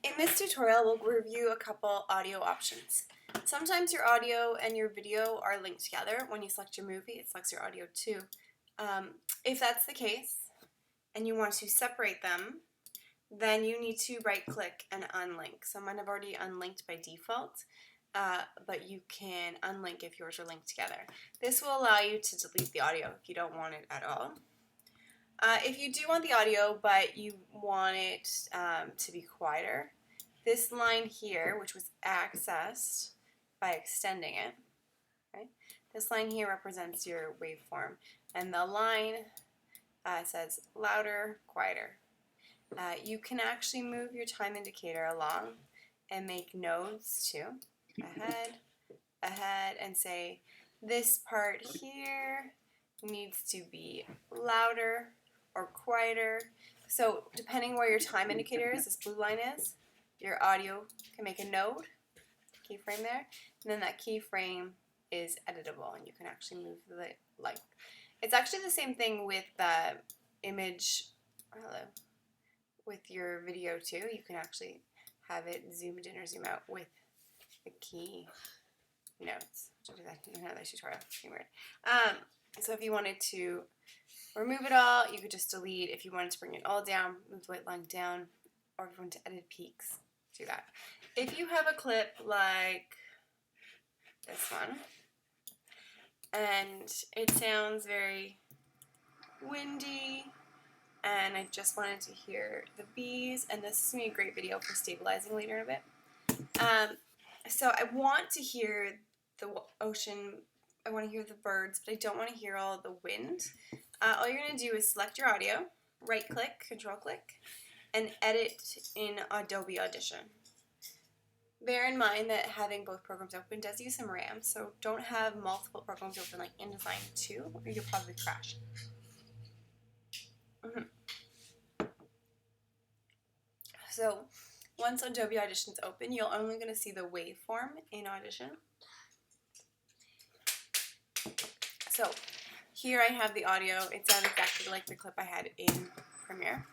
In this tutorial, we'll review a couple audio options. Sometimes your audio and your video are linked together. When you select your movie, it selects your audio too. If that's the case, and you want to separate them, then you need to right-click and unlink. So mine have already unlinked by default, but you can unlink if yours are linked together. This will allow you to delete the audio if you don't want it at all. If you do want the audio, but you want it to be quieter, this line here, which was accessed by extending it, okay? This line here represents your waveform, and the line says louder, quieter. You can actually move your time indicator along and make nodes too, ahead, and say this part here needs to be louder or quieter. So depending where your time indicator is, this blue line is, your audio can make a node, keyframe there, and then that keyframe is editable, and you can actually move the length. It's actually the same thing with the image, with your video too. You can actually have it zoomed in or zoom out with the key nodes. I'll do that in another tutorial. It's weird. So if you wanted to remove it all, you could just delete. If you wanted to bring it all down, move the white line down, or if you want to edit peaks, do that. If you have a clip like this one, and it sounds very windy, and I just wanted to hear the bees, and this is going to be a great video for stabilizing later in a bit. So I want to hear the ocean, I want to hear the birds, but I don't want to hear all the wind. All you're going to do is select your audio, right-click, control-click, and edit in Adobe Audition. Bear in mind that having both programs open does use some RAM, so don't have multiple programs open like InDesign 2, or you'll probably crash. So once Adobe Audition is open, you're only going to see the waveform in Audition. So here I have the audio. It sounds exactly like the clip I had in Premiere.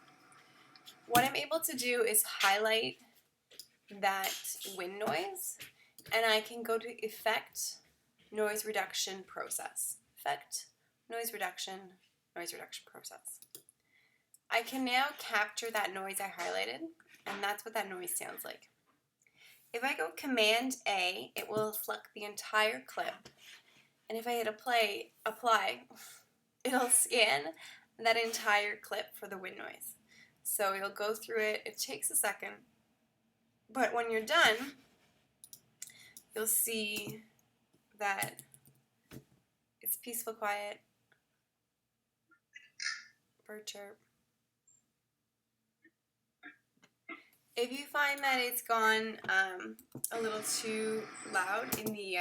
What I'm able to do is highlight that wind noise, and I can go to Effect, Noise Reduction Process. Effect, Noise Reduction Process. I can now capture that noise I highlighted, and that's what that noise sounds like. If I go Command A, it will select the entire clip, and if I hit apply, it'll scan that entire clip for the wind noise. So you'll go through it. It takes a second, but when you're done, you'll see that it's peaceful, quiet, bird chirp. If you find that it's gone a little too loud in the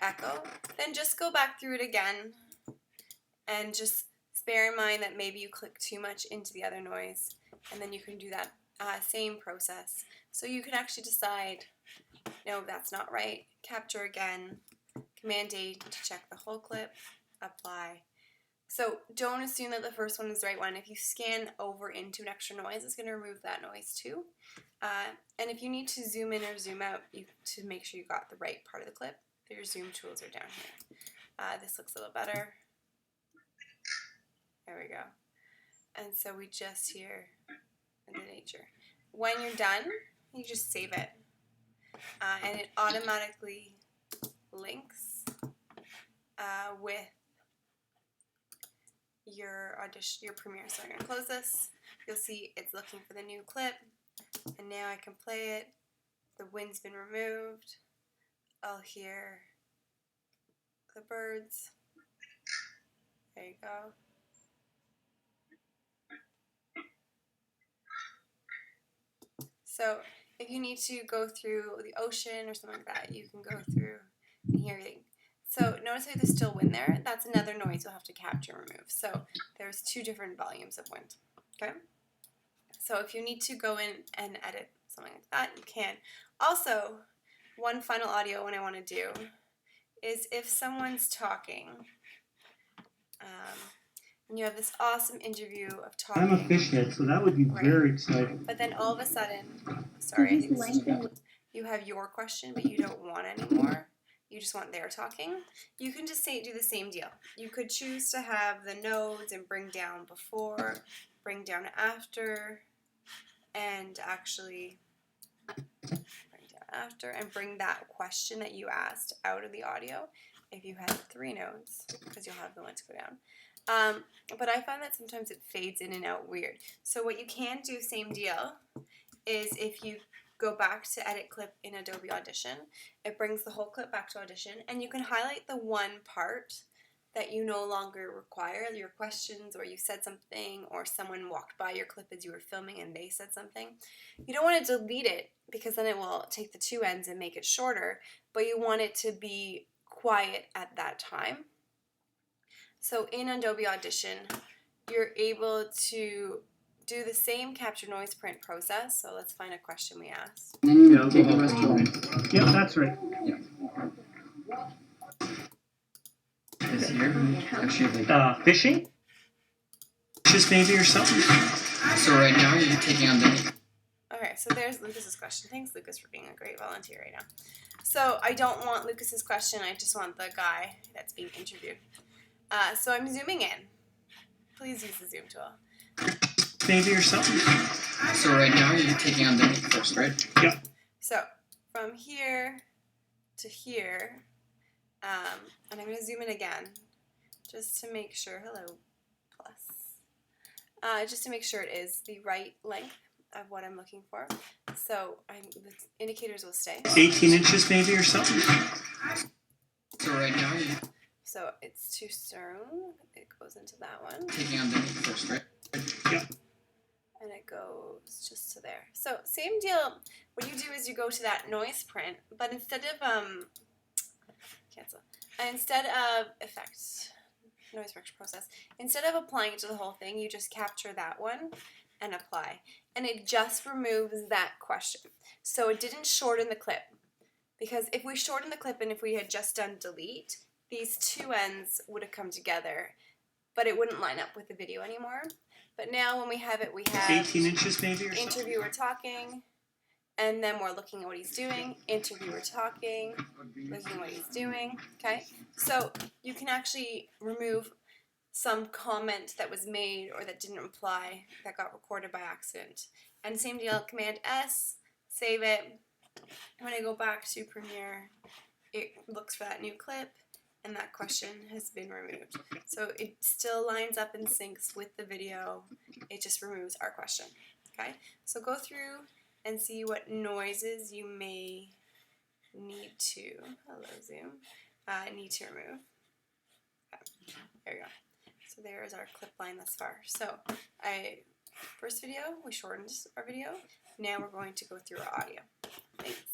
echo, then just go back through it again, and just bear in mind that maybe you click too much into the other noise, and then you can do that same process. So you can actually decide, no, that's not right, capture again, Command A to check the whole clip, apply. So don't assume that the first one is the right one. If you scan over into an extra noise, it's going to remove that noise too. And if you need to zoom in or zoom out to make sure you got the right part of the clip, your zoom tools are down here. This looks a little better. There we go. And so we just hear the nature. When you're done, you just save it. And it automatically links with your Premiere. So I'm going to close this. You'll see it's looking for the new clip, and now I can play it. The wind's been removed. I'll hear the birds. There you go. So if you need to go through the ocean or something like that, you can go through and hear everything. So notice how there's still wind there. That's another noise you'll have to capture and remove. So there's two different volumes of wind. Okay? So if you need to go in and edit something like that, you can. Also, one final audio one I want to do is if someone's talking, and you have this awesome interview of I'm talking. a fish head, so that would be very exciting. But then all of a sudden, sorry, I think this is you have your question, but you don't want anymore. You just want their talking. You can just do the same deal. You could choose to have the nodes and bring down before, bring down after, and actually bring down after, and bring that question that you asked out of the audio if you had 3 nodes, because you'll have the one to go down. But I find that sometimes it fades in and out weird. So what you can do, same deal, is if you go back to edit clip in Adobe Audition, it brings the whole clip back to Audition, and you can highlight the one part that you no longer require, your questions, or you said something, or someone walked by your clip as you were filming and they said something. You don't want to delete it because then it will take the 2 ends and make it shorter, but you want it to be quiet at that time. So in Adobe Audition, you're able to do the same capture noise print process. So let's find a question we asked. Yeah, that's right. Yeah. This here, actually, Fishing? Just maybe or something. so right now you're taking on the. Okay, so there's Lucas's question. Thanks, Lucas, for being a great volunteer right now. So I don't want Lucas's question. I just want the guy that's being interviewed. So I'm zooming in. Please use the zoom tool. Maybe or something. So right now you're taking on the first, right? Yeah. So from here to here, and I'm going to zoom in again just to make sure, hello, plus, just to make sure it is the right length of what I'm looking for. So the indicators will stay. 18 inches maybe or something. So right now you're So it's too soon. It goes into that one. taking on the first, right? Yeah. And it goes just to there. So same deal. What you do is you go to that noise print, but instead of instead of effects, noise correction process, instead of applying it to the whole thing, you just capture that one and apply, and it just removes that question. So it didn't shorten the clip, because if we shorten the clip and if we had just done delete, these 2 ends would have come together, but it wouldn't line up with the video anymore. But now when we have it, we have 18 inches maybe or something. interviewer talking, and then we're looking at what he's doing, interviewer talking, looking at what he's doing, okay? So you can actually remove some comment that was made or that didn't reply, that got recorded by accident. And same deal, Command S, save it. When I go back to Premiere, it looks for that new clip, and that question has been removed. So it still lines up and syncs with the video. It just removes our question. Okay? So go through and see what noises you may need to, hello Zoom, need to remove. Okay. There we go. So there is our clip line thus far. So first video, we shortened our video. Now we're going to go through our audio. Thanks.